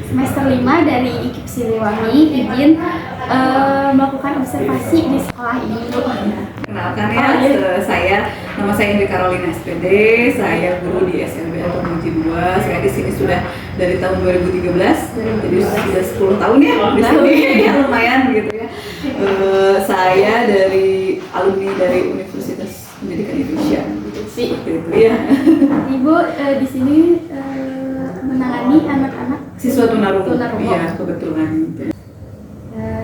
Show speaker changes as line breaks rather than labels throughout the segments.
semester 5 dari IKIP Siliwangi izin melakukan observasi di sekolah ini, Bu.
Kenalkan ya, nama saya Indri Carolina SPD, saya guru di SLB Atomoji 2. Saya di sini sudah dari tahun 2013, jadi sudah 10 tahun ya di sini, ya lumayan gitu ya. Saya dari alumni dari Universitas Pendidikan Indonesia. Seperti itu ya.
Ibu di sini menangani anak-anak
siswa tunarungu. Iya, kebetulan.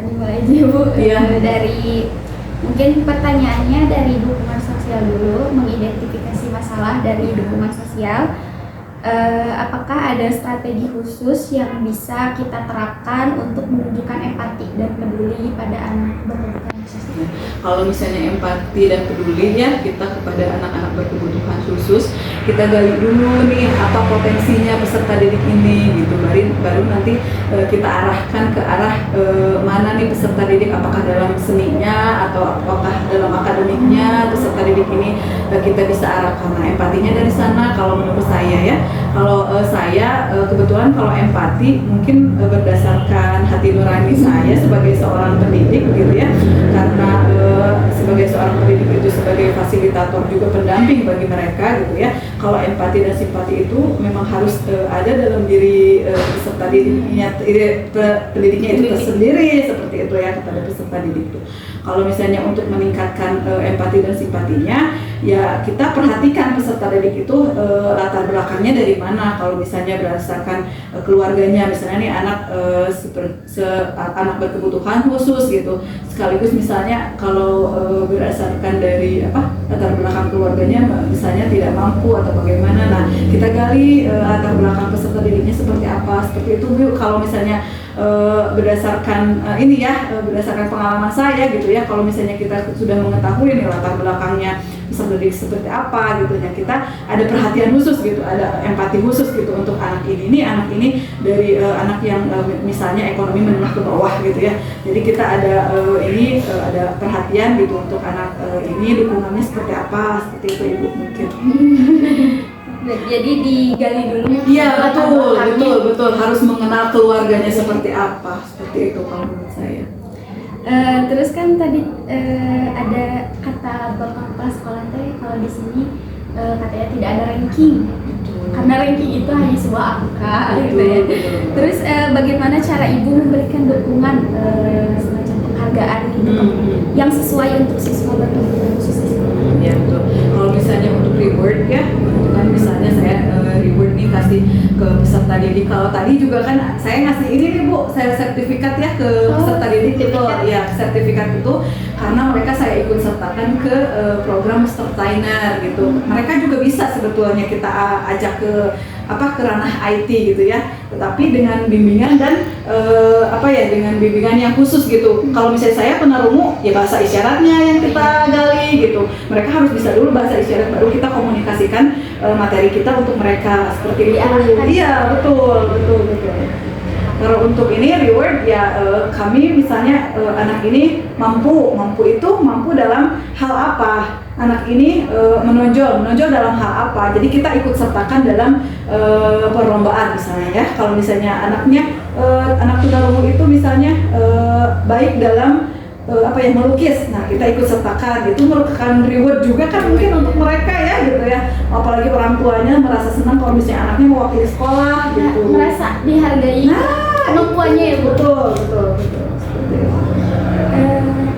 Dimulai aja, Bu.
Iya.
Dari mungkin pertanyaannya dari dukungan sosial dulu, mengidentifikasi masalah dari dukungan sosial. Apakah ada strategi khusus yang bisa kita terapkan untuk menunjukkan empati dan peduli pada anak berkebutuhan khusus?
Kalau misalnya empati dan peduli ya kita kepada anak-anak berkebutuhan khusus, kita gali dulu nih apa potensinya peserta didik ini gitu, baru nanti kita arahkan ke arah mana nih peserta didik, apakah dalam seninya atau apakah dalam akademiknya peserta didik ini kita bisa arahkan. Nah, empatinya dari sana kalau menurut saya ya. Kalau saya kebetulan kalau empati mungkin berdasarkan hati nurani saya sebagai seorang pendidik gitu ya, karena sebagai seorang pendidik itu sebagai fasilitator juga pendamping bagi mereka gitu ya. Kalau empati dan simpati itu memang harus ada dalam diri peserta didiknya, pendidiknya itu sendiri seperti itu ya kepada peserta didik itu. Kalau misalnya untuk meningkatkan empati dan simpatinya, ya kita perhatikan peserta didik itu latar belakangnya dari mana. Kalau misalnya berdasarkan keluarganya, misalnya nih anak anak berkebutuhan khusus gitu, sekaligus misalnya kalau berdasarkan dari latar belakang keluarganya, misalnya tidak mampu atau bagaimana, nah kita gali latar belakang peserta didiknya seperti apa, seperti itu Bu. Kalau misalnya berdasarkan berdasarkan pengalaman saya gitu ya, kalau misalnya kita sudah mengetahui nih latar belakangnya peserta didik seperti apa gitu ya, kita ada perhatian khusus gitu, ada empati khusus gitu untuk anak ini. Anak ini dari anak yang misalnya ekonomi menengah ke bawah gitu ya, jadi kita ada ada perhatian gitu untuk anak ini, dukungannya seperti apa, seperti itu Ibu mungkin.
Jadi digali dulu.
Iya betul harus mengenal keluarganya seperti apa, seperti itu kalau menurut saya.
Terus kan tadi ada kata Bapak Kepala Sekolah teh kalau di sini katanya tidak ada ranking, karena ranking itu hanya sebuah angka gitu ya. Terus bagaimana cara Ibu memberikan dukungan semacam penghargaan gitu yang sesuai untuk siswa berkebutuhan khusus?
Ya betul. Kalau misalnya untuk reward ya, kan misalnya saya reward nih kasih ke peserta didik. Kalau tadi juga kan saya ngasih ini nih Bu, saya sertifikat ya ke peserta didik itu ya, sertifikat itu karena mereka saya ikut sertakan ke program Mastertrainer gitu. Mereka juga bisa sebetulnya kita ajak ke ke ranah IT gitu ya, tetapi dengan bimbingan dan dengan bimbingan yang khusus gitu. Kalau misalnya saya tunarungu ya bahasa isyaratnya yang kita gali gitu, mereka harus bisa dulu bahasa isyarat, baru kita komunikasikan materi kita untuk mereka seperti itu. Iya betul. Kalau untuk ini reward ya kami misalnya anak ini mampu dalam hal apa, anak ini menonjol dalam hal apa, jadi kita ikut sertakan dalam perlombaan misalnya ya. Kalau misalnya anaknya anak tunarungu itu misalnya baik dalam melukis, nah kita ikut sertakan, itu merupakan reward juga kan mungkin untuk mereka ya gitu ya, apalagi orang tuanya merasa senang kalau misalnya anaknya mewakili sekolah gitu,
merasa dihargai kemampuannya ya Bu. Betul.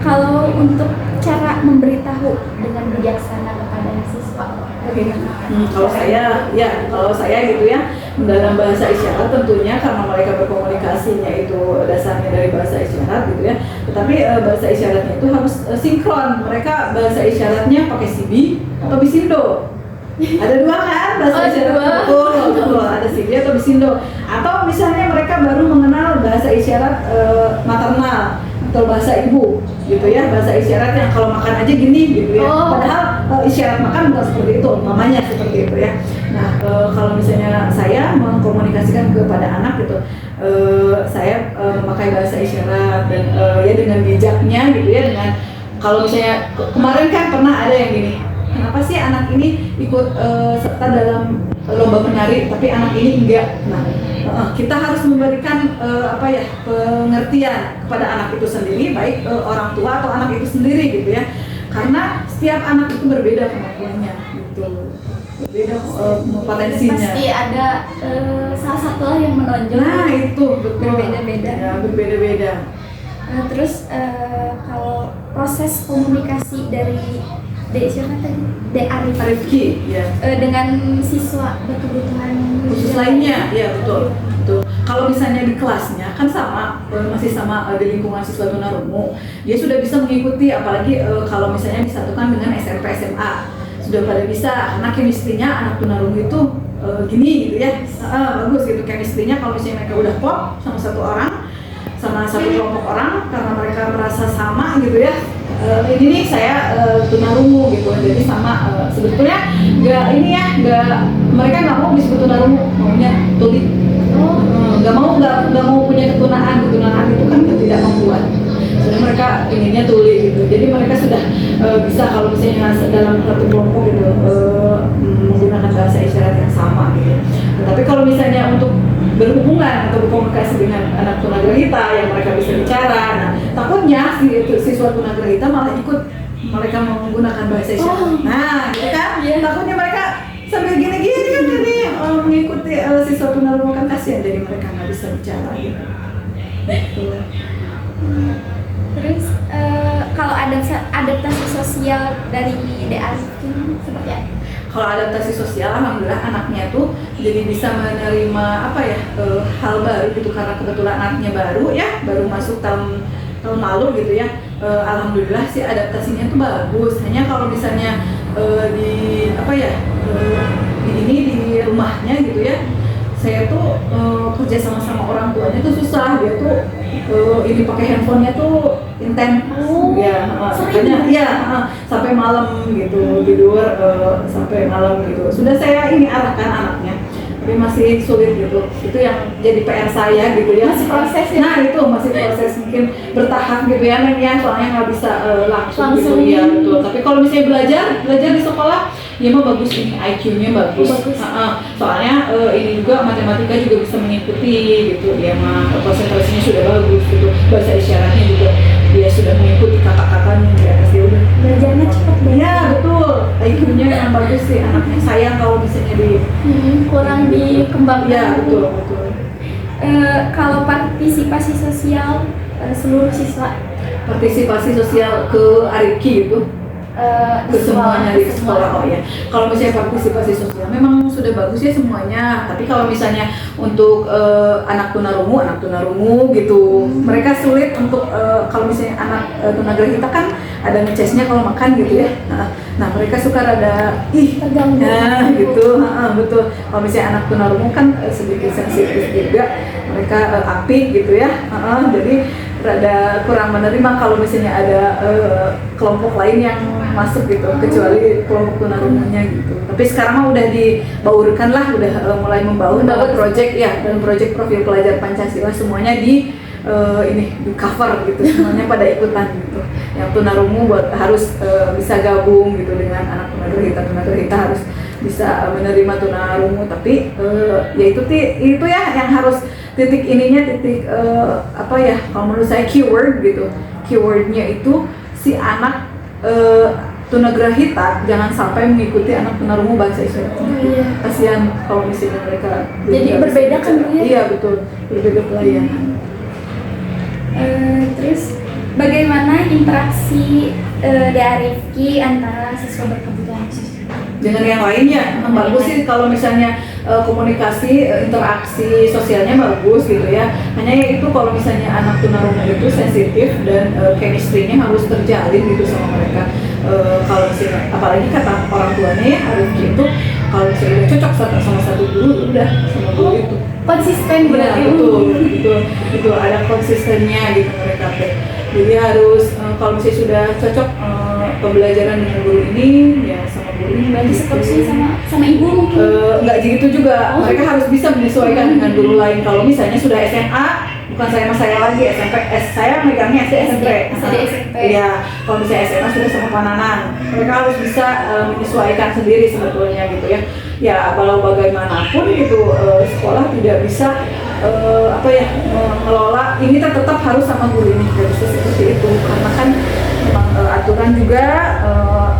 Kalau untuk cara memberitahu dengan bijaksana kepada siswa,
kalau saya gitu ya, dalam bahasa isyarat tentunya karena mereka berkomunikasinya itu dasarnya dari bahasa isyarat gitu ya, tetapi bahasa isyaratnya itu harus sinkron. Mereka bahasa isyaratnya pakai CB atau Bisindo. Ada dua kan bahasa isyarat, betul, ada CB atau Bisindo. Atau misalnya mereka baru mengenal bahasa isyarat maternal atau bahasa ibu gitu ya, bahasa isyarat yang kalau makan aja gini gitu ya, padahal isyarat makan bukan seperti itu, mamanya seperti itu ya. Nah kalau misalnya saya mengkomunikasikan kepada anak gitu, saya memakai bahasa isyarat dan ya dengan bijaknya gitu ya, dengan kalau misalnya kemarin kan pernah ada yang gini, kenapa sih anak ini ikut serta dalam lomba menari tapi anak ini enggak. Nah, kita harus memberikan pengertian kepada anak itu sendiri, baik orang tua atau anak itu sendiri gitu ya. Karena setiap anak itu berbeda kemampuannya gitu. Berbeda potensinya.
Pasti ada salah satu lah yang menonjol.
Nah, itu betul.
Berbeda-beda.
Ya, berbeda-beda.
Terus kalau proses komunikasi dari siapa tadi?
Arifki, ya.
Dengan siswa berkebutuhan
Khusus lainnya, ya betul. Betul. Kalau misalnya di kelasnya kan sama, masih sama di lingkungan siswa tunarungu, dia sudah bisa mengikuti, apalagi kalau misalnya disatukan dengan SMP SMA, sudah pada bisa, karena chemistry-nya anak tunarungu itu gini gitu ya, bagus gitu chemistry-nya. Kalau misalnya mereka udah klop sama satu orang, sama satu kelompok orang, karena mereka merasa sama gitu ya. Ini nih saya tunarungu gitu, jadi sama. Sebetulnya mereka nggak mau disebut tunarungu, maunya tuli. Nggak mau punya ketunaan itu kan tidak membuat. Jadi mereka inginnya tuli gitu. Jadi mereka sudah bisa kalau misalnya dalam satu kelompok gitu menggunakan bahasa isyarat yang sama gitu. Tapi kalau misalnya untuk berhubungan atau berkomunikasi dengan anak tunagrahita yang mereka bisa bicara, nah takutnya siswa tunagrahita malah ikut mereka menggunakan bahasa isyarat. Nah, gitu kan? Takutnya mereka sambil gini-gini kan jadi mengikuti siswa tunarungu, kan kasihan, jadi mereka nggak bisa bicara gitu.
Terus kalau adaptasi sosial dari Arifki seperti apa?
Kalau adaptasi sosial, alhamdulillah anaknya tuh jadi bisa menerima hal baru gitu, karena kebetulan anaknya baru masuk tahun lalu gitu ya. Alhamdulillah sih adaptasinya tuh bagus. Hanya kalau misalnya di rumahnya gitu ya, saya tuh kerja sama orang tuanya tuh susah. Dia tuh ini pakai handphonenya tuh intens, makanya sampai malam gitu tidur sampai malam gitu. Sudah saya ini arahkan anaknya, tapi masih sulit gitu. Itu yang jadi PR saya gitu ya.
Masih proses ya?
Nah itu masih proses, mungkin bertahap gitu ya, soalnya nggak bisa langsung gitu ya betul. Tapi kalau misalnya belajar di sekolah, ya mah bagus, ini IQ-nya bagus. Soalnya ini juga matematika juga bisa mengikuti gitu, dia mah konsentrasinya sudah bagus gitu. Bahasa isyaratnya juga dia sudah mengikuti kakak-kakaknya di atas, dia udah
belajarnya cepat banget.
Ya betul, IQ-nya yang bagus sih anaknya. Sayang kalau misalnya
kurang dikembangkan.
Ya betul.
Kalau partisipasi sosial seluruh siswa,
partisipasi sosial ke Arifki gitu, ke semuanya di sekolah. Oh ya, kalau misalnya partisipasi sosial memang sudah bagus ya semuanya. Tapi kalau misalnya untuk anak tunarungu gitu, mereka sulit untuk kalau misalnya anak tunagrahita kan ada ngecesnya kalau makan gitu ya. Nah mereka suka rada
terganggu.
Nah gitu, betul. Kalau misalnya anak tunarungu kan sedikit sensitif juga, mereka api gitu ya. Jadi rada kurang menerima kalau misalnya ada kelompok lain yang masuk gitu, kecuali kelompok tunarungunya gitu. Tapi sekarang mah udah dibaurkan lah, udah mulai membaur dalam proyek profil pelajar Pancasila, semuanya di cover gitu, semuanya pada ikutan gitu. Yang tunarungu harus bisa gabung gitu dengan anak tunagrahita harus bisa menerima tunarungu. Tapi ya itu ya yang harus titik kalau menurut saya keywordnya itu si anak tunagrahita jangan sampai mengikuti anak tunarungu bahasa isyarat. Kasihan kalau misalnya mereka
jadi berbeda kan ya?
Iya betul, berbeda pelayanan.
Terus bagaimana interaksi Arifki antara siswa berkebutuhan khusus
dengan yang lainnya? Bagus sih kalau misalnya komunikasi, interaksi sosialnya bagus gitu ya. Hanya ya itu kalau misalnya anak tunarungu itu sensitif dan chemistry-nya harus terjalin gitu sama mereka. Kalau misalnya, apalagi kata orang tuanya ya, Arifki itu kalau misalnya udah cocok sama satu guru, udah sama guru itu
konsisten berarti.
Betul, ada konsistennya gitu mereka. Jadi harus kalau misalnya sudah cocok pembelajaran dengan guru ini ya sama guru ini,
berarti seterusnya sama ibu mungkin?
Nggak gitu juga, mereka harus bisa menyesuaikan dengan guru lain. Kalau misalnya sudah SMA bukan saya sama saya lagi SMP, saya megangnya SD SMP.
SD SMP.
Iya, kalau misalnya SMA sudah sama pananan, mereka harus bisa menyesuaikan sendiri sebetulnya gitu ya. Ya walau bagaimanapun gitu sekolah tidak bisa mengelola ini tetap harus sama guru ini, tidak bisa seperti itu karena kan memang aturan juga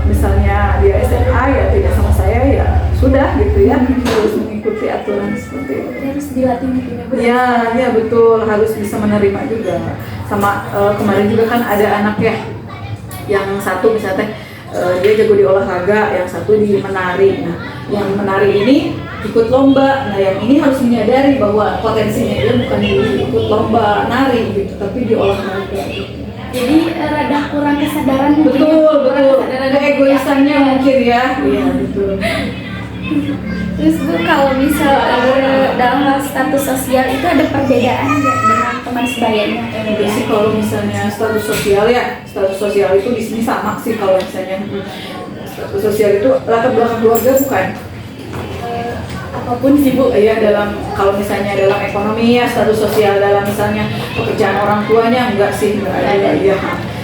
misalnya dia SMA ya tidak sama saya ya sudah gitu ya, harus mengikuti aturan seperti itu.
Harus dilatih mungkin
ya. Ya betul, harus bisa menerima juga. Sama kemarin juga kan ada anak ya yang satu misalnya dia jago di olahraga, yang satu di menari. Nah, yang menari ini ikut lomba. Nah, yang ini harus menyadari bahwa potensinya dia bukan di ikut lomba nari gitu, tapi di olahraga.
Jadi rada kurang kesadaran mungkin.
Betul. Keegoisannya mungkin ya. Iya, betul.
Terus Bu, kalau misal dalam hal status sosial itu ada perbedaan nggak dengan teman sebayanya?
Enggak sih kalau misalnya status sosial itu di sini sama sih kalau misalnya status sosial itu latar belakang keluarga bukan
Apapun sih Bu.
ya dalam kalau misalnya dalam ekonomi ya status sosial, dalam misalnya pekerjaan orang tuanya enggak ada ya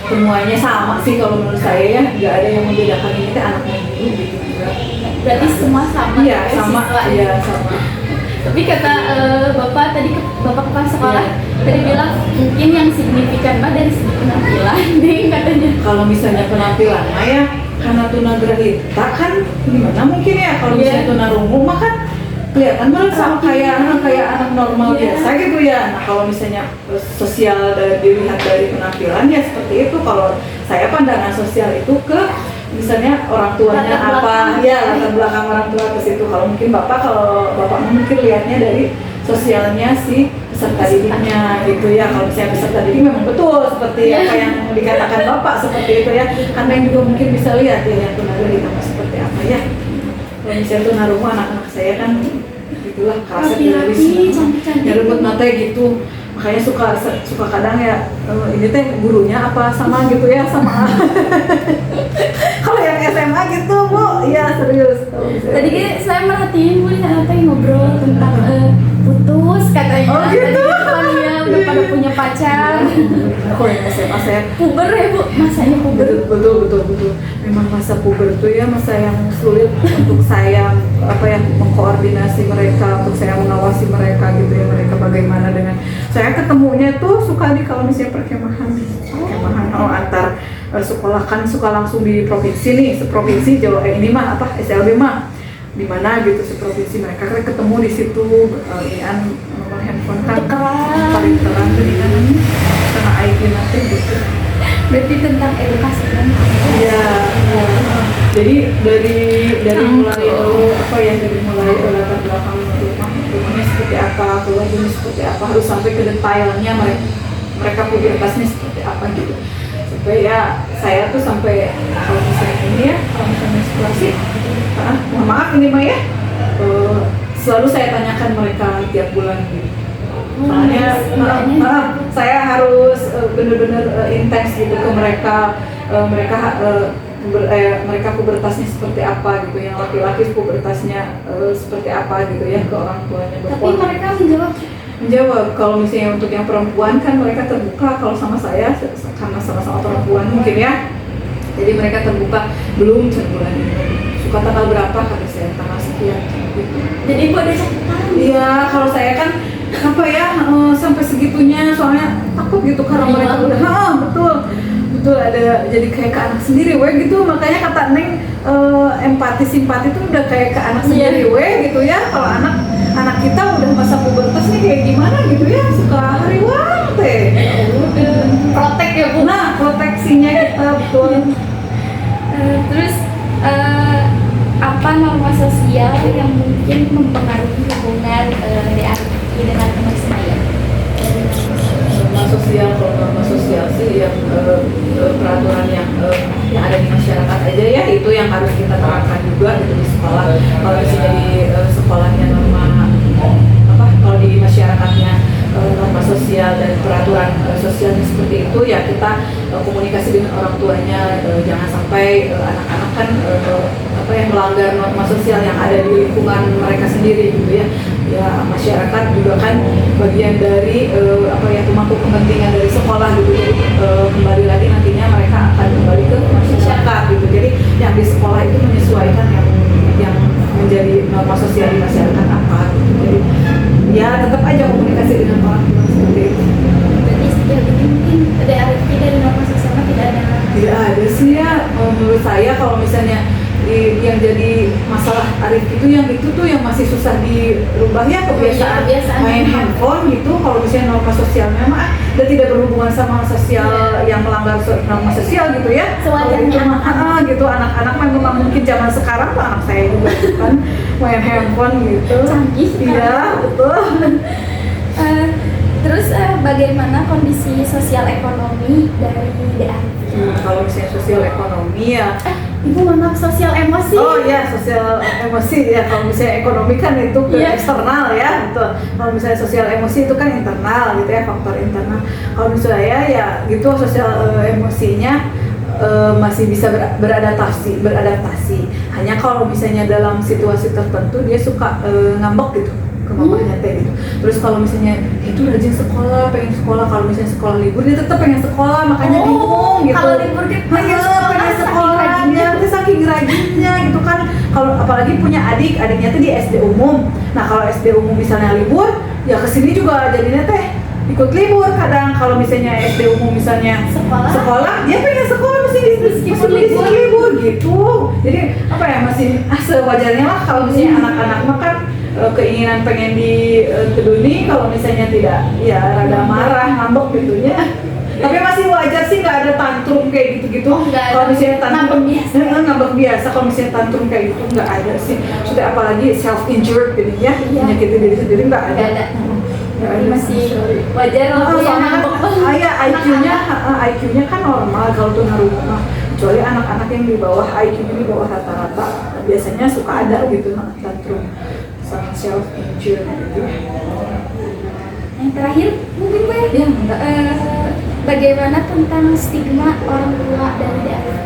semuanya sama sih kalau menurut saya ya, enggak ada yang membedakan ini teh anaknya dulu gitu enggak.
Berarti semua sama.
Iya sama.
Tapi kata Bapak kepala sekolah tadi bilang mungkin yang signifikan mah dari segi penampilan deh katanya.
Kalau misalnya penampilan mah ya karena tunagrahita kan gimana mungkin ya, kalau misalnya tunarungu mah kan kelihatan banget sama kayak anak normal biasa gitu ya. Nah kalau misalnya sosial dilihat dari penampilan ya seperti itu. Kalau saya pandangan sosial itu ke misalnya orang tuanya apa ya, latar belakang orang tua ke situ. Kalau bapak mungkin lihatnya dari sosialnya si peserta didiknya gitu ya. Kalau misalnya peserta didik memang betul seperti apa yang dikatakan bapak seperti itu ya. Karena yang juga mungkin bisa lihat ya yang tunagrahita seperti apa ya. Kalau misalnya tunarungu anak-anak saya kan gitulah kerasa dari nyerempet mata gitu. Makanya suka kadang ya ini teh gurunya apa sama gitu ya sama. Kalau yang SMA gitu Bu, iya serius.
Tadi kan saya merhatiin Bu yang ngobrol tentang putus katanya.
Oh gitu.
Ya udah pada punya pacar.
Kalau yang SMA saya
Puber ya Bu, masanya puber.
Betul. Memang masa puber itu ya masa yang sulit untuk saya mengkoordinasi mereka, untuk saya mengawasi mereka gitu ya, mereka bagaimana dengan saya ketemunya tuh suka di kalau misalnya perkemahan antar sekolah kan suka langsung di provinsi nih, seprovinsi Jawa ini mah SLB mah di mana gitu seprovinsi, mereka kan ketemu di situ nomor handphone kan paling terang dari namanya karena ID nanti gitu.
Berarti tentang edukasi kan?
Iya. Jadi dari mulai dari mulai latar belakang rumahnya seperti apa, keluarganya seperti apa, harus sampai ke detailnya mereka pubertasnya seperti apa gitu. Sampai ya saya tuh sampai kalau misalnya ini ya, kalau misalnya menstruasi, mohon maaf ini mah ya, selalu saya tanyakan mereka tiap bulan gitu. Soalnya saya harus benar-benar intens gitu ke mereka, mereka pubertasnya seperti apa gitu, yang laki-laki pubertasnya seperti apa gitu ya ke orang tuanya.
Tapi mereka
menjawab. Kalau misalnya untuk yang perempuan kan mereka terbuka, kalau sama saya karena sama-sama perempuan mungkin ya, jadi mereka terbuka belum bulan ini suka tanggal berapa, kata saya tanggal sekian gitu.
Jadi Bu ada catatan?
Iya, kalau saya kan sampai segitunya soalnya takut gitu karena mereka udah betul ada jadi kayak ke anak sendiri gitu, makanya kata Neng empati simpati itu udah kayak ke anak sendiri gitu ya. Kalau anak kita udah masa pubertas nih kayak gimana gitu ya, suka hariwang teh
protek ya Bu.
Nah proteksinya kita betul.
Terus apa norma sosial yang mungkin mempengaruhi hubungan Arki dengan teman sebaya?
Norma sosial sih yang peraturan yang ada di masyarakat aja ya, itu yang harus kita terapkan juga gitu di sekolah. Kalau misalnya di sekolahnya norma kalau di masyarakatnya norma sosial dan peraturan sosialnya seperti itu, ya kita komunikasi dengan orang tuanya, jangan sampai anak-anak kan apa yang melanggar norma sosial yang ada di lingkungan mereka sendiri gitu ya. Ya masyarakat juga kan bagian dari apa ya, pemangku kepentingan dari sekolah gitu. Jadi kembali lagi nantinya mereka akan kembali ke masyarakat gitu. Jadi yang di sekolah itu menyesuaikan yang menjadi norma sosial di masyarakat apa gitu. Jadi ya tetap aja komunikasi dengan orang tua seperti itu.
Berarti sejauh ini mungkin dari norma sosialnya
Tidak ada sih ya, menurut saya kalau misalnya yang jadi masalah Arif itu tuh yang masih susah dirubah ya, kebiasaan main handphone gitu. Kalau misalnya norma sosialnya mah dan tidak berhubungan sama sosial yang melanggar norma sosial gitu ya.
Sewajarnya
gitu anak-anak memang mungkin zaman sekarang tuh anak saya juga kan main handphone gitu.
Canggih.
Iya betul.
Terus bagaimana kondisi sosial ekonomi dari DAI?
Kalau misalnya sosial ekonomi ya.
Ibu maaf, sosial emosi.
Oh iya, sosial emosi ya. Kalau misalnya ekonomi kan itu ke eksternal ya, betul. Kalau misalnya sosial emosi itu kan internal gitu ya, faktor internal. Kalau misalnya ya gitu sosial emosinya masih bisa beradaptasi. Hanya kalau misalnya dalam situasi tertentu dia suka ngambek gitu ke mamanya teh gitu. Terus kalau misalnya itu rajin sekolah, pengen sekolah, kalau misalnya sekolah libur dia tetap pengen sekolah, makanya bingung gitu.
Kalau libur dia
pengen sekolah, dia tuh saking rajinnya gitu kan. Kalau apalagi punya adiknya tuh di SD umum. Nah kalau SD umum misalnya libur, ya kesini juga jadinya teh ikut libur kadang. Kalau misalnya SD umum misalnya sekolah dia pengen sekolah meskipun libur gitu. Jadi apa ya, masih sewajarnya lah. Kalau misalnya anak-anak makan keinginan pengen diteduni, kalau misalnya tidak ya rada marah ngambek gitunya. Tapi masih wajar sih, nggak ada tantrum kayak gitu-gitu. Kalau misalnya tantrum ngambek biasa, kalau misalnya tantrum kayak gitu nggak ada sih. Sudah apalagi self injured gitu ya, menyakiti diri sendiri nggak ada.
Jadi masih wajar lah ya ngambek.
IQ-nya kan normal kalau tuh rumah. Kecuali anak-anak yang di bawah IQ-nya di bawah rata-rata, biasanya suka ada gitu tantrum sama self injured gitu.
Yang terakhir mungkin Bu ya, bagaimana tentang stigma orang tua dari daerah?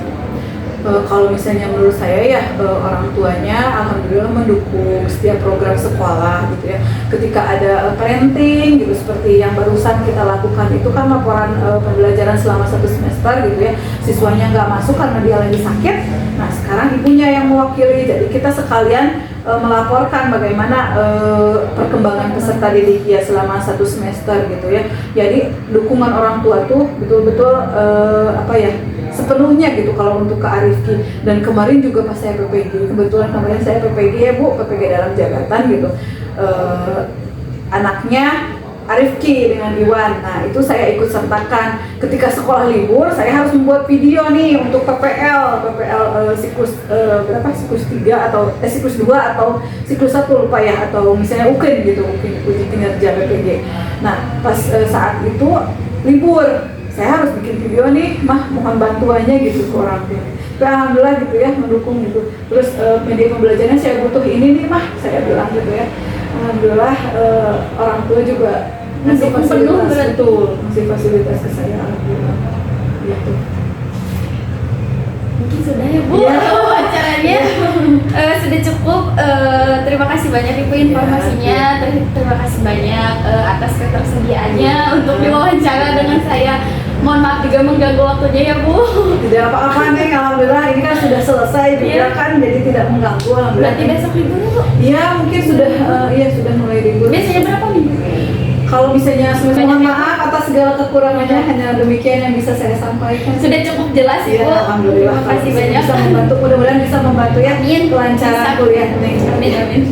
Kalau misalnya menurut saya ya orang tuanya alhamdulillah mendukung setiap program sekolah gitu ya. Ketika ada parenting gitu seperti yang barusan kita lakukan itu kan laporan pembelajaran selama 1 semester gitu ya. Siswanya nggak masuk karena dia lagi sakit. Nah sekarang ibunya yang mewakili, jadi kita sekalian melaporkan bagaimana perkembangan peserta didik ya selama 1 semester gitu ya. Jadi dukungan orang tua tuh betul-betul apa ya, sepenuhnya gitu kalau untuk ke Arifki. Dan kemarin juga pas saya PPG, kebetulan kemarin saya PPG ya Bu, PPG dalam jabatan gitu, anaknya Arifki dengan Iwan. Nah itu saya ikut sertakan. Ketika sekolah libur saya harus membuat video nih untuk PPL siklus berapa, siklus 3 atau siklus 2 atau siklus 1 lupa ya, atau misalnya UKIN gitu, uji kinerja PPG. Nah pas saat itu libur saya harus bikin video nih, mah mohon bantuannya gitu ke orang tua. Tapi alhamdulillah gitu ya mendukung gitu. Terus media pembelajarannya saya butuh ini nih mah, saya bilang gitu ya. Alhamdulillah orang tua juga ngasih fasilitas, ngasih fasilitas ke saya, alhamdulillah. Gitu.
Mungkin sudah ya Bu, wawancaranya sudah cukup. Terima kasih banyak Ibu informasinya, terima kasih banyak atas ketersediaannya untuk diwawancara dengan saya. Mohon maaf juga mengganggu waktunya ya Bu.
Tidak apa-apa nih, alhamdulillah ini kan sudah selesai juga kan, jadi tidak mengganggu alhamdulillah.
Berarti besok libur ya Bu?
Iya mungkin sudah, sudah mulai libur.
Biasanya berapa minggu?
Kalau misalnya mohon maaf atas segala kekurangannya, hanya demikian yang bisa saya sampaikan.
Sudah cukup jelas ya, Bu.
Alhamdulillah.
Terima kasih banyak.
Bisa membantu, mudah-mudahan bisa membantu ya
Amin.
kelancaran kuliah nih.
Amin.